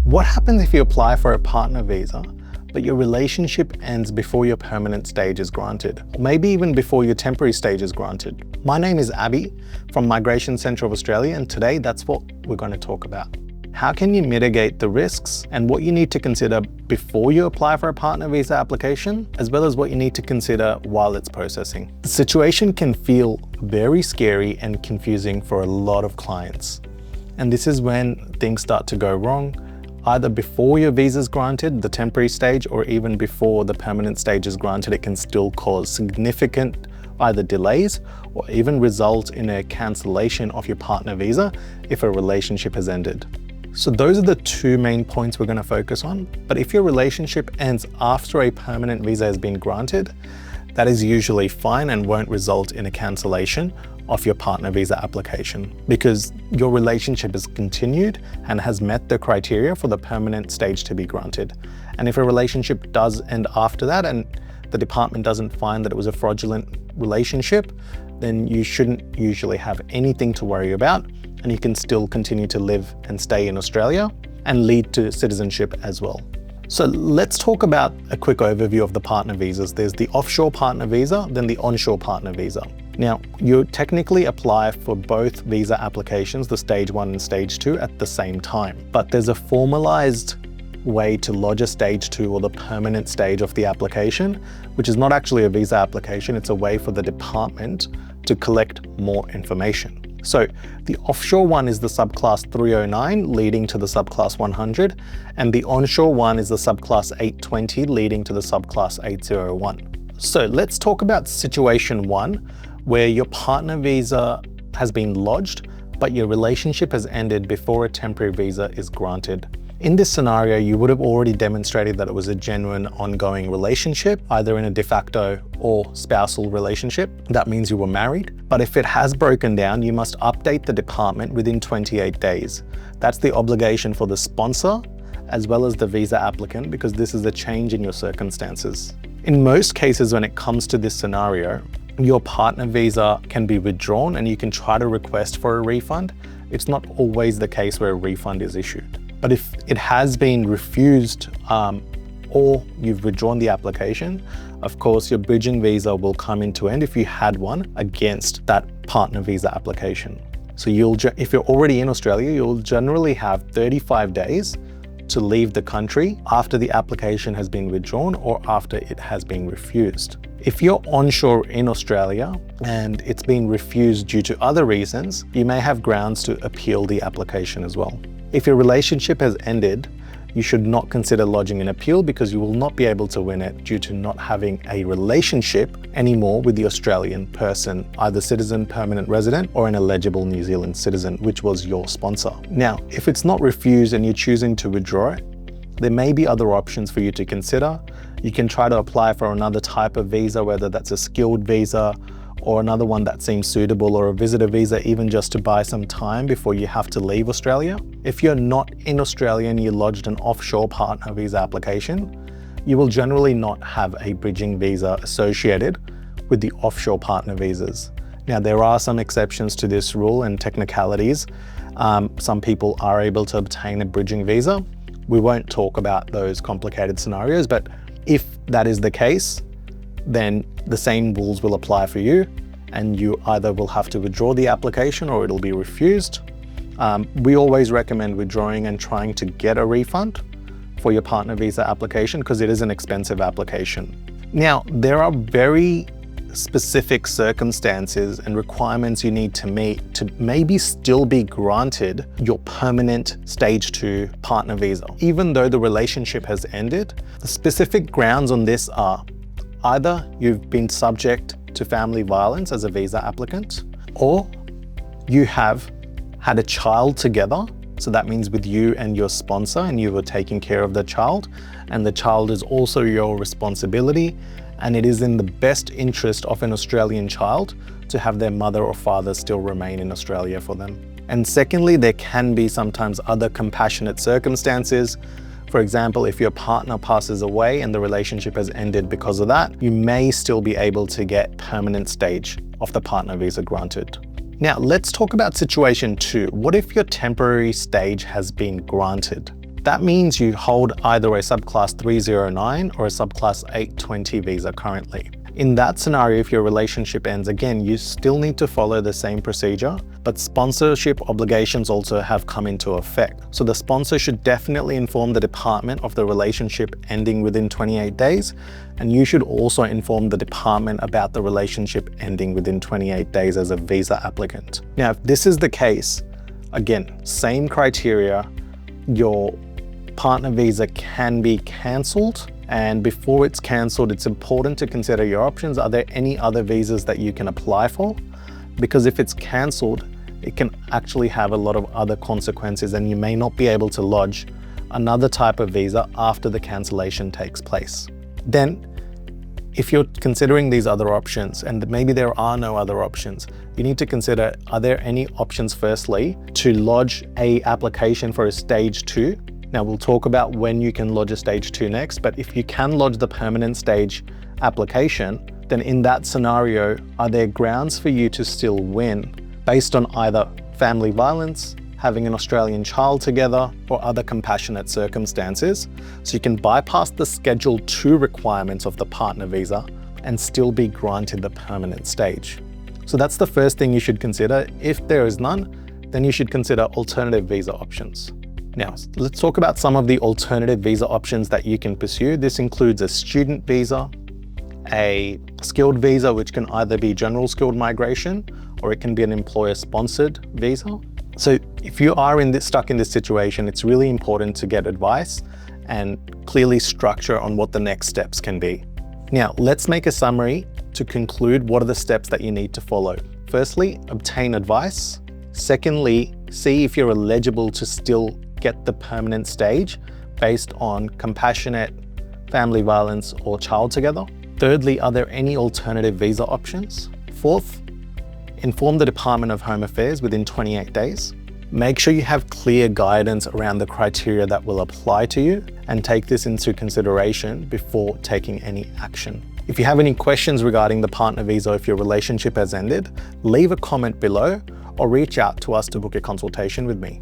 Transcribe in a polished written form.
What happens if you apply for a partner visa, but your relationship ends before your permanent stage is granted, or maybe even before your temporary stage is granted? My name is Abby from Migration Centre of Australia, and today that's what we're going to talk about. How can you mitigate the risks and what you need to consider before you apply for a partner visa application, as well as what you need to consider while it's processing. The situation can feel very scary and confusing for a lot of clients. And this is when things start to go wrong, either before your visa is granted, the temporary stage, or even before the permanent stage is granted. It can still cause significant either delays or even result in a cancellation of your partner visa if a relationship has ended. So those are the two main points we're going to focus on. But if your relationship ends after a permanent visa has been granted, that is usually fine and won't result in a cancellation of your partner visa application, because your relationship has continued and has met the criteria for the permanent stage to be granted. And if a relationship does end after that and the department doesn't find that it was a fraudulent relationship, then you shouldn't usually have anything to worry about, and you can still continue to live and stay in Australia and lead to citizenship as well. So let's talk about a quick overview of the partner visas. There's the offshore partner visa, then the onshore partner visa. Now, you technically apply for both visa applications, the stage 1 and stage 2, at the same time. But there's a formalized way to lodge a stage 2 or the permanent stage of the application, which is not actually a visa application. It's a way for the department to collect more information. So the offshore one is the subclass 309 leading to the subclass 100, and the onshore one is the subclass 820 leading to the subclass 801. So let's talk about situation 1, where your partner visa has been lodged, but your relationship has ended before a temporary visa is granted. In this scenario, you would have already demonstrated that it was a genuine ongoing relationship, either in a de facto or spousal relationship. That means you were married. But if it has broken down, you must update the department within 28 days. That's the obligation for the sponsor as well as the visa applicant, because this is a change in your circumstances. In most cases, when it comes to this scenario, your partner visa can be withdrawn and you can try to request for a refund. It's not always the case where a refund is issued. But if it has been refused or you've withdrawn the application, of course, your bridging visa will come into end if you had one against that partner visa application. So if you're already in Australia, you'll generally have 35 days to leave the country after the application has been withdrawn or after it has been refused. If you're onshore in Australia and it's been refused due to other reasons, you may have grounds to appeal the application as well. If your relationship has ended, you should not consider lodging an appeal, because you will not be able to win it due to not having a relationship anymore with the Australian person, either citizen, permanent resident, or an eligible New Zealand citizen, which was your sponsor. Now, if it's not refused and you're choosing to withdraw it, there may be other options for you to consider. You can try to apply for another type of visa, whether that's a skilled visa or another one that seems suitable, or a visitor visa, even just to buy some time before you have to leave Australia. If you're not in Australia and you lodged an offshore partner visa application, you will generally not have a bridging visa associated with the offshore partner visas. Now, there are some exceptions to this rule and technicalities. Some people are able to obtain a bridging visa. We won't talk about those complicated scenarios, but if that is the case, then the same rules will apply for you, and you either will have to withdraw the application or it'll be refused. We always recommend withdrawing and trying to get a refund for your partner visa application, because it is an expensive application. Now, there are very specific circumstances and requirements you need to meet to maybe still be granted your permanent stage 2 partner visa. Even though the relationship has ended, the specific grounds on this are either you've been subject to family violence as a visa applicant, or you have had a child together. So that means with you and your sponsor, and you were taking care of the child, and the child is also your responsibility, and it is in the best interest of an Australian child to have their mother or father still remain in Australia for them. And secondly, there can be sometimes other compassionate circumstances. For example, if your partner passes away and the relationship has ended because of that, you may still be able to get permanent stage of the partner visa granted. Now, let's talk about situation 2. What if your temporary stage has been granted? That means you hold either a Subclass 309 or a Subclass 820 visa currently. In that scenario, if your relationship ends, again, you still need to follow the same procedure, but sponsorship obligations also have come into effect. So the sponsor should definitely inform the department of the relationship ending within 28 days, and you should also inform the department about the relationship ending within 28 days as a visa applicant. Now, if this is the case, again, same criteria, your partner visa can be cancelled. And before it's cancelled, it's important to consider your options. Are there any other visas that you can apply for? Because if it's cancelled, it can actually have a lot of other consequences, and you may not be able to lodge another type of visa after the cancellation takes place. Then, if you're considering these other options, and maybe there are no other options, you need to consider, are there any options firstly to lodge an application for a stage 2? Now we'll talk about when you can lodge a stage 2 next, but if you can lodge the permanent stage application, then in that scenario, are there grounds for you to still win based on either family violence, having an Australian child together, or other compassionate circumstances? So you can bypass the Schedule 2 requirements of the partner visa and still be granted the permanent stage. So that's the first thing you should consider. If there is none, then you should consider alternative visa options. Now, let's talk about some of the alternative visa options that you can pursue. This includes a student visa, a skilled visa, which can either be general skilled migration, or it can be an employer-sponsored visa. So if you are stuck in this situation, it's really important to get advice and clearly structure on what the next steps can be. Now, let's make a summary to conclude what are the steps that you need to follow. Firstly, obtain advice. Secondly, see if you're eligible to still get the permanent stage based on compassionate, family violence, or child together. Thirdly, are there any alternative visa options? Fourth, inform the Department of Home Affairs within 28 days. Make sure you have clear guidance around the criteria that will apply to you, and take this into consideration before taking any action. If you have any questions regarding the partner visa, if your relationship has ended, leave a comment below or reach out to us to book a consultation with me.